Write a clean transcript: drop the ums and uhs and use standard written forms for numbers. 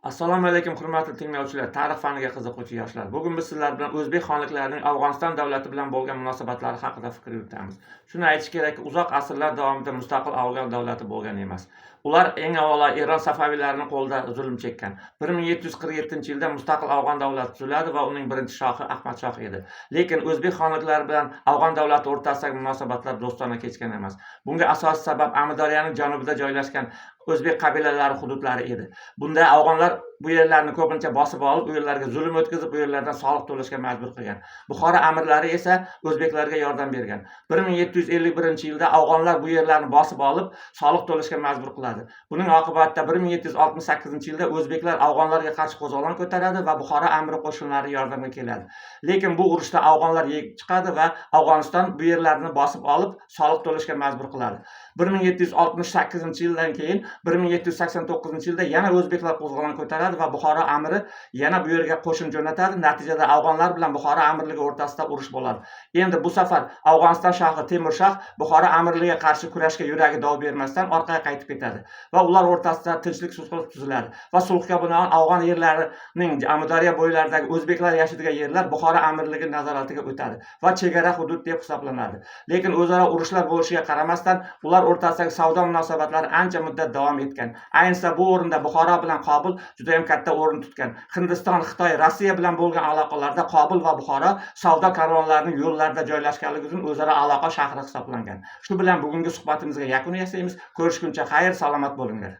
Assalomu alaykum, hurmatli tinglovchilar, tarix faniga qiziquvchi yoshlar. Bugun biz sizlar bilan o'zbek xonliklarining Afg'oniston davlati bilan bo'lgan munosabatlari haqida fikr yuritamiz. Shuni aytish kerakki, uzoq asrlar davomida mustaqil Afg'on davlati bo'lgan emas. Ular eng avvalo Eron Safaviylarning qo'lida zulm chekkan. 1747-yilda mustaqil Afg'on davlati tuziladi va uning birinchi shohi Ahmad Shoh edi. Lekin o'zbek xonliklari bilan Afg'on davlati o'rtasidagi munosabatlar do'stona kechgan emas. Bunga asosiy sabab Amudaryoning janubida joylashgan o'zbek qabilalari hududlari edi. Bunda afg'onlar bu yerlarni ko'pincha bosib olib, u yerlarga zulm o'tkazib, u yerlardan soliq to'lashga majbur qilgan. Buxoro amirlari esa o'zbeklarga yordam bergan. 1751-yilda afg'onlar bu yerlarni bosib olib, soliq to'lashga majbur qiladi. Buning oqibatida 1768-yilda o'zbeklar afg'onlarga qarshi qo'zg'olon ko'taradi va Buxoro amiri qo'shinlari yordamga keladi. Lekin bu urushda afg'onlar yengib chiqadi va Afg'oniston bu yerlarni bosib olib, soliq to'lashga majbur qiladi. 1768-yildan keyin 1789-yilda yana o'zbeklar qo'zg'olon ko'taradi va Buxoro amiri yana bu yerga qo'shin jo'natadi. Natijada afg'onlar bilan Buxoro amirligi o'rtasida urush bo'ladi. Endi bu safar Afg'oniston shohi Temur Shoh Buxoro amirligiga qarshi kurashga yuragi dov bermasdan orqaga qaytib ketadi va ular o'rtasida tinchlik sulh tuziladi va sulhga binoan afg'on yerlarining Amudaryo bo'ylaridagi o'zbeklar yashaydigan yerlar Buxoro amirligi nazoratiga o'tadi va chegara hudud deb hisoblanadi. Lekin o'zaro urushlar bo'lishiga qaramasdan ular o'rtasidagi savdo munosabatlari ancha muddat davom etgan. Ayniqsa bu o'rinda Buxoro bilan Qobul juda ham katta o'rin tutgan. Hindiston, Xitoy, Rossiya bilan bo'lgan aloqalarda Qobul va Buxoro savdo karvonlarining yo'llarida joylashganligi uchun o'zaro aloqa shahri hisoblangan. Shu bilan bugungi suhbatimizga yakun yasaymiz. Ko'rishguncha xayr, salomat bo'linglar.